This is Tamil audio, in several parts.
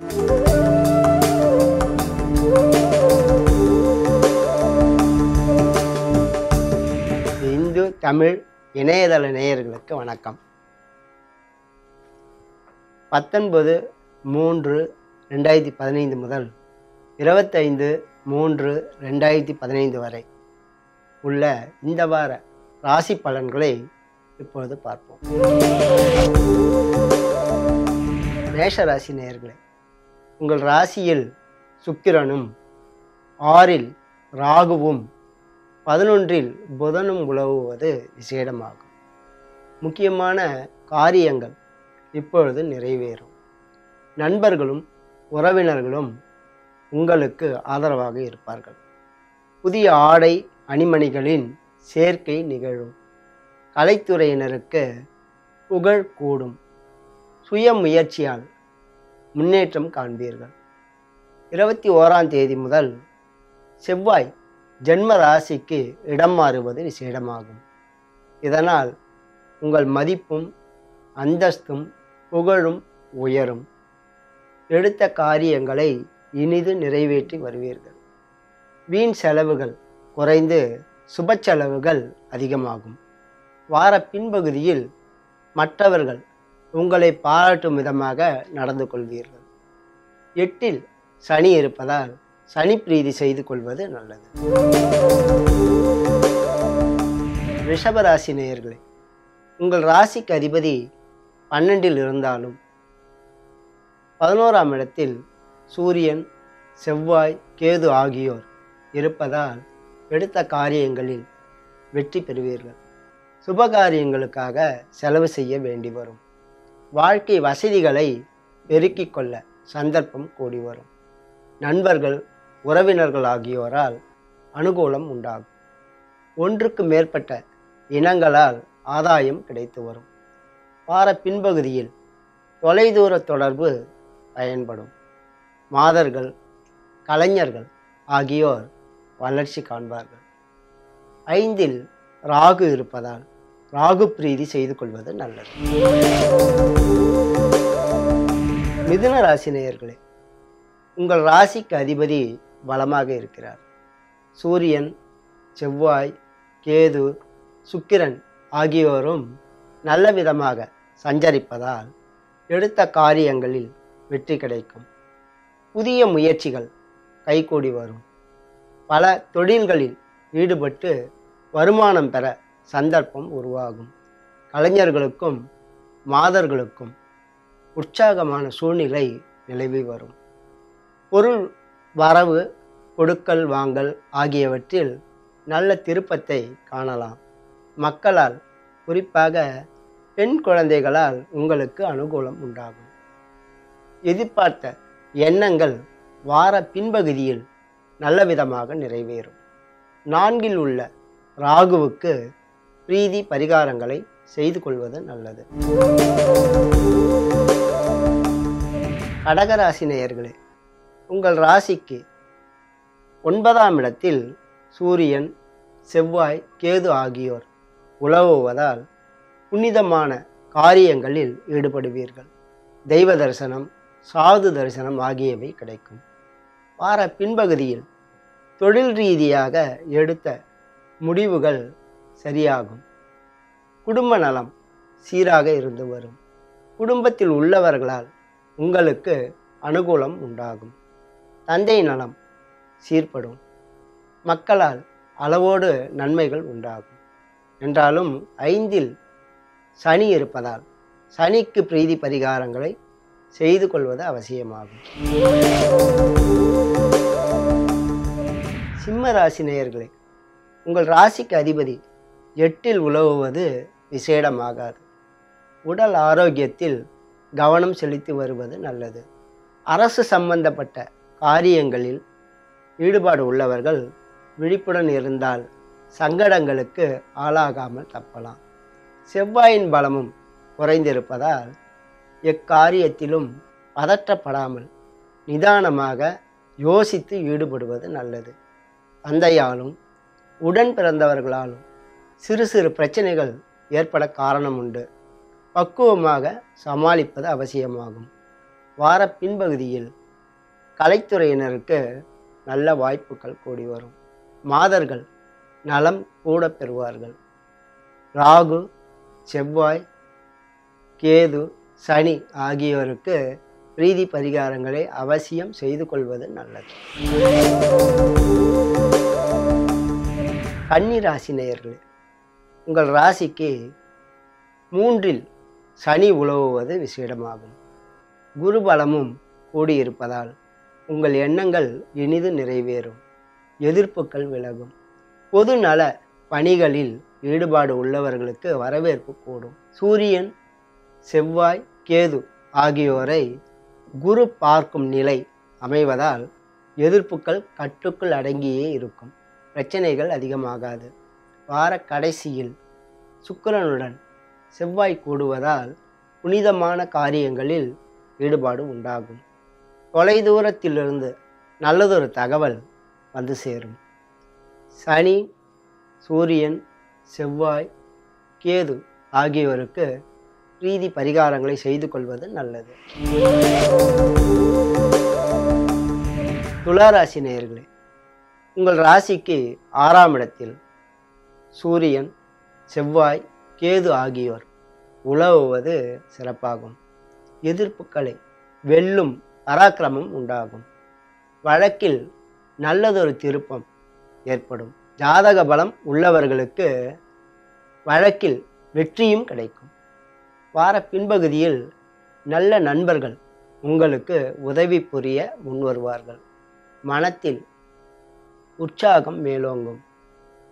இந்து தமிழ் இணையதள நேயர்களுக்கு வணக்கம். 19/3/2015 முதல் 25/3/2015 வரை உள்ள இந்த வார ராசி பலன்களை இப்பொழுது பார்ப்போம். மேஷ ராசி நேயர்களே, உங்கள் ராசியில் சுக்கிரனும் 6ல் ராகுவும் 11ல் புதனும் உலவுவது விசேடமாகும். முக்கியமான காரியங்கள் இப்பொழுது நிறைவேறும். நண்பர்களும் உறவினர்களும் உங்களுக்கு ஆதரவாக இருப்பார்கள். புதிய ஆடை அணிமணிகளின் சேர்க்கை நிகழும். கலைத்துறையினருக்கு புகழ் கூடும். சுய முயற்சியால் முன்னேற்றம் காண்பீர்கள். 21ஆம் தேதி முதல் செவ்வாய் ஜென்ம ராசிக்கு இடம் மாறுவது விசேடமாகும். இதனால் உங்கள் மதிப்பும் அந்தஸ்தும் புகழும் உயரும். எடுத்த காரியங்களை இனிது நிறைவேற்றி வருவீர்கள். வீண் செலவுகள் குறைந்து சுப செலவுகள் அதிகமாகும். வார பின்பகுதியில் மற்றவர்கள் உங்களை பாராட்டும் விதமாக நடந்து கொள்வீர்கள். 8ல் சனி இருப்பதால் சனி பிரீதி செய்து கொள்வது நல்லது. ரிஷபராசி நேயர்களே, உங்கள் ராசிக்கு அதிபதி 12ல் இருந்தாலும் 11ஆம் இடத்தில் சூரியன், செவ்வாய், கேது ஆகியோர் இருப்பதால் எடுத்த காரியங்களில் வெற்றி பெறுவீர்கள். சுபகாரியங்களுக்காக செலவு செய்ய வேண்டி வரும். வாழ்க்கை வசதிகளை பெருக்கிக் கொள்ள சந்தர்ப்பம் கூடி வரும். நண்பர்கள், உறவினர்கள் ஆகியோரால் அனுகூலம் உண்டாகும். ஒன்றுக்கு மேற்பட்ட இனங்களால் ஆதாயம் கிடைத்து வரும். வார பின்பகுதியில் தொலைதூர தொடர்பு பயன்படும். மாதர்கள், கலைஞர்கள் ஆகியோர் வளர்ச்சி காண்பார்கள். 5ல் ராகு இருப்பதால் ராகு பிரீதி செய்து கொள்வது நல்லது. மிதுன ராசி நேயர்களே, உங்கள் ராசிக்கு அதிபதி பலமாக இருக்கிறார். சூரியன், செவ்வாய், கேது, சுக்கிரன் ஆகியோரும் நல்ல விதமாக சஞ்சரிப்பதால் எடுத்த காரியங்களில் வெற்றி கிடைக்கும். புதிய முயற்சிகள் கைகூடி வரும். பல தொழில்களில் ஈடுபட்டு வருமானம் பெற சந்தர்ப்பம் உருவாகும். கலைஞர்களுக்கும் மாதர்களுக்கும் உற்சாகமான சூழ்நிலை நிலவி வரும். பொருள் வரவு, கொடுக்கல் வாங்கல் ஆகியவற்றில் நல்ல திருப்பத்தை காணலாம். மக்களால், குறிப்பாக பெண் குழந்தைகளால் உங்களுக்கு அனுகூலம் உண்டாகும். எதிர்பார்த்த எண்ணங்கள் வார பின்பகுதியில் நல்ல விதமாக நிறைவேறும். 4ல் உள்ள ராகுவுக்கு பிரீதி பரிகாரங்களை செய்து கொள்வது நல்லது. கடகராசி நேயர்களே, உங்கள் ராசிக்கு 9ஆம் இடத்தில் சூரியன், செவ்வாய், கேது ஆகியோர் உலவுவதால் புனிதமான காரியங்களில் ஈடுபடுவீர்கள். தெய்வ தரிசனம், சாது தரிசனம் ஆகியவை கிடைக்கும். வார பின்பகுதியில் தொழில் ரீதியாக எடுத்த முடிவுகள் சரியாகும். குடும்ப நலம் சீராக இருந்து வரும். குடும்பத்தில் உள்ளவர்களால் உங்களுக்கு அனுகூலம் உண்டாகும். தந்தை நலம் சீர்படும். மக்களால் அளவோடு நன்மைகள் உண்டாகும். என்றாலும் 5ல் சனி இருப்பதால் சனிக்கு பிரீதி பரிகாரங்களை செய்து கொள்வது அவசியமாகும். சிம்ம ராசி நேயர்களே, உங்கள் ராசிக்கு அதிபதி 8ல் உலவுவது விசேடமாகாது. உடல் ஆரோக்கியத்தில் கவனம் செலுத்தி வருவது நல்லது. அரசு சம்பந்தப்பட்ட காரியங்களில் ஈடுபாடு உள்ளவர்கள் விழிப்புடன் இருந்தால் சங்கடங்களுக்கு ஆளாகாமல் தப்பலாம். செவ்வாயின் பலமும் குறைந்திருப்பதால் எக்காரியத்திலும் பதற்றப்படாமல் நிதானமாக யோசித்து ஈடுபடுவது நல்லது. தந்தையாலும் உடன் பிறந்தவர்களாலும் சிறு சிறு பிரச்சனைகள் ஏற்பட காரணம் உண்டு. பக்குவமாக சமாளிப்பது அவசியமாகும். வார பின்பகுதியில் கலைத்துறையினருக்கு நல்ல வாய்ப்புகள் கூடி வரும். மாதர்கள் நலம் கூட பெறுவார்கள். ராகு, செவ்வாய், கேது, சனி ஆகியோருக்கு பிரீதி பரிகாரங்களை அவசியம் செய்து கொள்வது நல்லது. கன்னி ராசி நேயர்களே, உங்கள் ராசிக்கு 3இல் சனி உலவுவது விசேடமாகும். குரு பலமும் கூடியிருப்பதால் உங்கள் எண்ணங்கள் இனிது நிறைவேறும். எதிர்ப்புகள் விலகும். பொது நல பணிகளில் ஈடுபாடு உள்ளவர்களுக்கு வரவேற்பு கூடும். சூரியன், செவ்வாய், கேது ஆகியோரை குரு பார்க்கும் நிலை அமைவதால் எதிர்ப்புகள் கட்டுக்குள் அடங்கியே இருக்கும். பிரச்சனைகள் அதிகமாகாது. வார கடைசியில் சுக்கிரனுடன் செவ்வாய் கூடுவதால் புனிதமான காரியங்களில் ஈடுபாடு உண்டாகும். தொலைதூரத்திலிருந்து நல்லதொரு தகவல் வந்து சேரும். சனி, சூரியன், செவ்வாய், கேது ஆகியோருக்கு பிரீதி பரிகாரங்களை செய்து கொள்வது நல்லது. துளாராசி நேயர்களே, உங்கள் ராசிக்கு 6ஆம் இடத்தில் சூரியன், செவ்வாய், கேது ஆகியோர் உலவுவது சிறப்பாகும். எதிர்ப்புகளை வெல்லும் பராக்கிரமம் உண்டாகும். வழக்கில் நல்லதொரு திருப்பம் ஏற்படும். ஜாதக பலம் உள்ளவர்களுக்கு வழக்கில் வெற்றியும் கிடைக்கும். வார பின்பகுதியில் நல்ல நண்பர்கள் உங்களுக்கு உதவி புரிய முன்வருவார்கள். மனத்தில் உற்சாகம் மேலோங்கும்.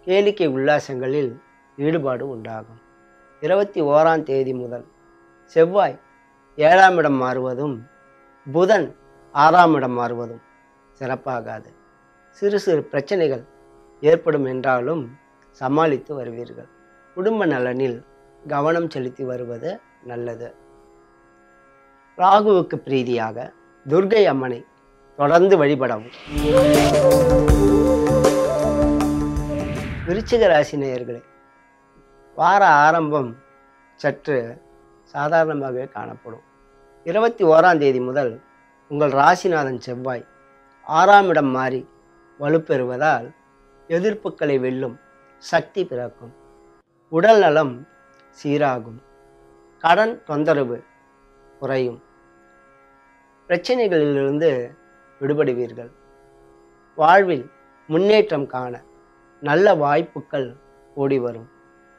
கேளிக்கை உல்லாசங்களில் ஈடுபாடு உண்டாகும். 21ஆம் தேதி முதல் செவ்வாய் 7ஆம் இடம் மாறுவதும் புதன் 6ஆம் இடம் மாறுவதும் சிறப்பாகாது. சிறு சிறு பிரச்சனைகள் ஏற்படும் என்றாலும் சமாளித்து வருவீர்கள். குடும்ப நலனில் கவனம் செலுத்தி வருவது நல்லது. ராகுவுக்கு பிரீதியாக துர்க்கை அம்மனை தொடர்ந்து வழிபடவும். விருச்சிக ராசி நேயர்களே, வார ஆரம்பம் சற்று சாதாரணமாகவே காணப்படும். 21ஆம் தேதி முதல் உங்கள் ராசிநாதன் செவ்வாய் 6ஆம் இடம் மாறி வலுப்பெறுவதால் எதிர்ப்புகளை வெல்லும் சக்தி பிறக்கும். உடல் நலம் சீராகும். கடன் தொந்தரவு குறையும். பிரச்சனைகளிலிருந்து விடுபடுவீர்கள். வாழ்வில் முன்னேற்றம் காண நல்ல வாய்ப்புகள் ஓடி வரும்.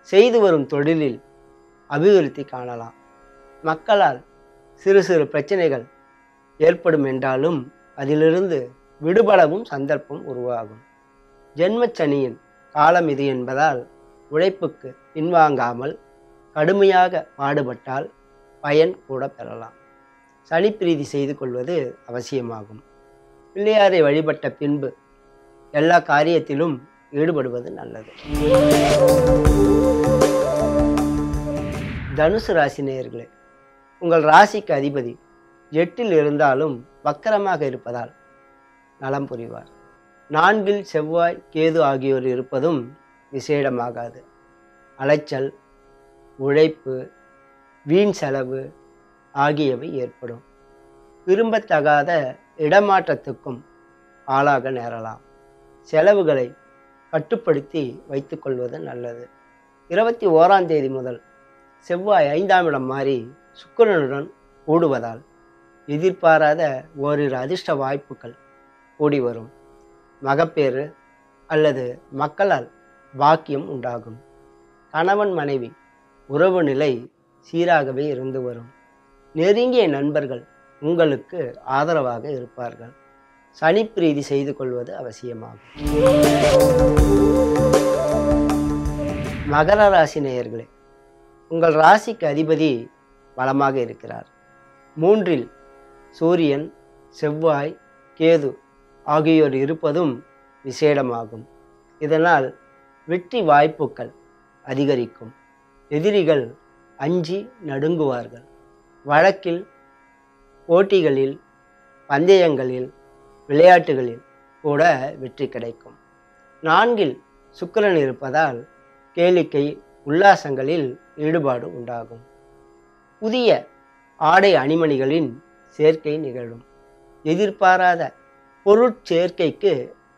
செய்து வரும் தொழிலில் அபிவிருத்தி காணலாம். மக்களால் சிறு சிறு பிரச்சனைகள் ஏற்படும் என்றாலும் அதிலிருந்து விடுபடவும் சந்தர்ப்பம் உருவாகும். ஜென்மச்சனியின் காலம் இது என்பதால் உழைப்புக்கு பின்வாங்காமல் கடுமையாக பாடுபட்டால் பயன் கூட பெறலாம். சனி பிரீதி செய்து கொள்வது அவசியமாகும். பிள்ளையாரை வழிபட்ட பின்பு எல்லா காரியத்திலும் ஈடுபடுவது நல்லது. தனுசு ராசி நேயர்களே, உங்கள் ராசிக்கு அதிபதி 8இல் இருந்தாலும் வக்கரமாக இருப்பதால் நலம் புரிவார். 4இல் செவ்வாய், கேது ஆகியோர் இருப்பதும் விசேடமாகாது. அலைச்சல், உழைப்பு, வீண் செலவு ஆகியவை ஏற்படும். விரும்பத்தகாத இடமாற்றத்துக்கும் ஆளாக நேரலாம். செலவுகளை கட்டுப்படுத்தி வைத்துக் கொள்வது நல்லது. 21ஆம் தேதி முதல் செவ்வாய் 5ஆம் இடம் மாறி சுக்கிரனுடன் கூடுவதால் எதிர்பாராத ஓரிரு அதிர்ஷ்ட வாய்ப்புகள் கூடி வரும். மகப்பேறு அல்லது மக்களால் பாக்கியம் உண்டாகும். கணவன் மனைவி உறவு நிலை சீராகவே இருந்து வரும். நெருங்கிய நண்பர்கள் உங்களுக்கு ஆதரவாக இருப்பார்கள். சனி பிரீதி செய்து கொள்வது அவசியமாகும். மகர ராசி நேயர்களே, உங்கள் ராசிக்கு அதிபதி பலமாக இருக்கிறார். 3இல் சூரியன், செவ்வாய், கேது ஆகியோர் இருப்பதும் விசேடமாகும். இதனால் வெற்றி வாய்ப்புகள் அதிகரிக்கும். எதிரிகள் அஞ்சி நடுங்குவார்கள். வழக்கில், போட்டிகளில், பந்தயங்களில், விளையாட்டுகளில் கூட வெற்றி கிடைக்கும். 4இல் சுக்கிரன் இருப்பதால் கேளிக்கை உல்லாசங்களில் ஈடுபாடு உண்டாகும். புதிய ஆடை அணிமணிகளின் சேர்க்கை நிகழும். எதிர்பாராத பொருட்சேர்க்கைக்கு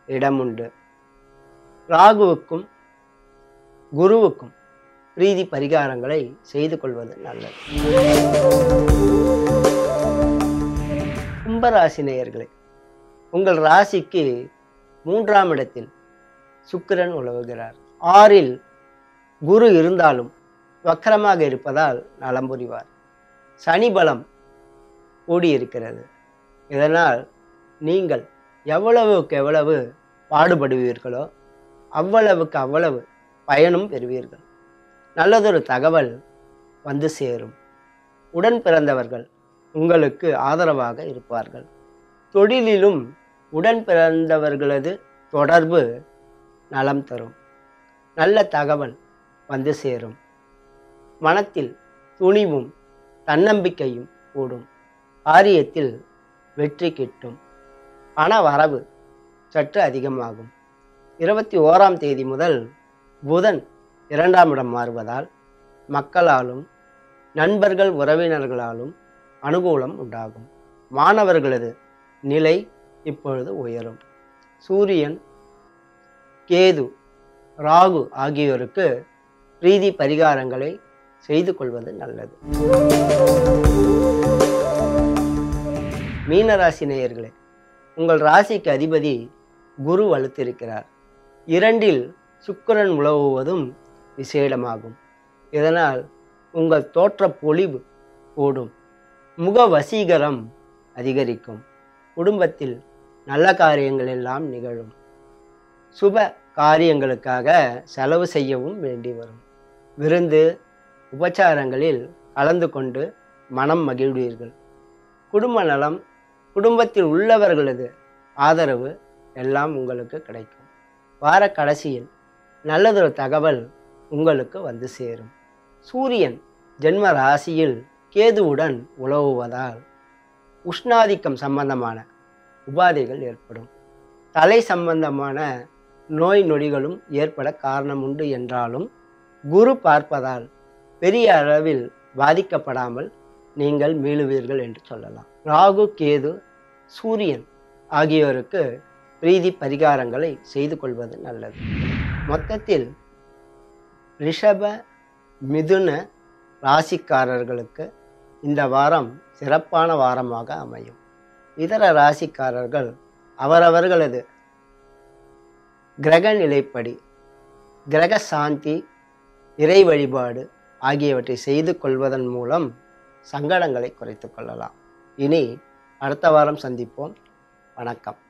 இடமுண்டு. ராகுவுக்கும் குருவுக்கும் பிரீதி பரிகாரங்களை செய்து கொள்வது நல்லது. கும்பராசி நேயர்களே, உங்கள் ராசிக்கு 3ஆம் இடத்தில் சுக்கிரன் உலவுகிறார். 6இல் குரு இருந்தாலும் வக்கரமாக இருப்பதால் நலம் புரிவார். சனி பலம் கூடியிருக்கிறது. இதனால் நீங்கள் எவ்வளவுக்கு எவ்வளவு பாடுபடுவீர்களோ அவ்வளவுக்கு அவ்வளவு பயனும் பெறுவீர்கள். நல்லதொரு தகவல் வந்து சேரும். உடன் பிறந்தவர்கள் உங்களுக்கு ஆதரவாக இருப்பார்கள். தொழிலிலும் உடன் பிறந்தவர்களது தொடர்பு நலம் தரும். நல்ல தகவல் வந்து சேரும். மனத்தில் துணிவும் தன்னம்பிக்கையும் கூடும். காரியத்தில் வெற்றி கிட்டும். பண வரவு சற்று அதிகமாகும். 21ஆம் தேதி முதல் புதன் 2ஆம் இடம் மாறுவதால் மக்களாலும் நண்பர்கள் உறவினர்களாலும் அனுகூலம் உண்டாகும். மாணவர்களது நிலை இப்பொழுது உயரும். சூரியன், கேது, ராகு ஆகியோருக்கு பிரீதி பரிகாரங்களை செய்து கொள்வது நல்லது. மீனராசி நேயர்களே, உங்கள் ராசிக்கு அதிபதி குரு வலுத்திருக்கிறார். 2இல் சுக்கிரன் உலவுவதும் விசேடமாகும். இதனால் உங்கள் தோற்ற பொலிவு கூடும். முக வசீகரம் அதிகரிக்கும். குடும்பத்தில் நல்ல காரியங்கள் எல்லாம் நிகழும். சுப காரியங்களுக்காக செலவு செய்யவும் வேண்டி வரும். விருந்து உபச்சாரங்களில் கலந்து கொண்டு மனம் மகிழ்வீர்கள். குடும்ப நலம், குடும்பத்தில் உள்ளவர்களது ஆதரவு எல்லாம் உங்களுக்கு கிடைக்கும். வார கடைசியில் நல்லதொரு தகவல் உங்களுக்கு வந்து சேரும். சூரியன் ஜென்ம ராசியில் கேதுவுடன் உலவுவதால் உஷ்ணாதிக்கம் சம்பந்தமான உபாதைகள் ஏற்படும். தலை சம்பந்தமான நோய் நொடிகளும் ஏற்பட காரணம் உண்டு என்றாலும் குரு பார்ப்பதால் பெரிய அளவில் பாதிக்கப்படாமல் நீங்கள் மீளுவீர்கள் என்று சொல்லலாம். ராகு, கேது, சூரியன் ஆகியோருக்கு பிரீதி பரிகாரங்களை செய்து கொள்வது நல்லது. மொத்தத்தில் ரிஷப, மிதுன ராசிக்காரர்களுக்கு இந்த வாரம் சிறப்பான வாரமாக அமையும். இதர ராசிக்காரர்கள் அவரவர்களது கிரக நிலைப்படி கிரக சாந்தி, இறை வழிபாடு ஆகியவற்றை செய்து கொள்வதன் மூலம் சங்கடங்களை குறைத்து கொள்ளலாம். இனி அடுத்த வாரம் சந்திப்போம். வணக்கம்.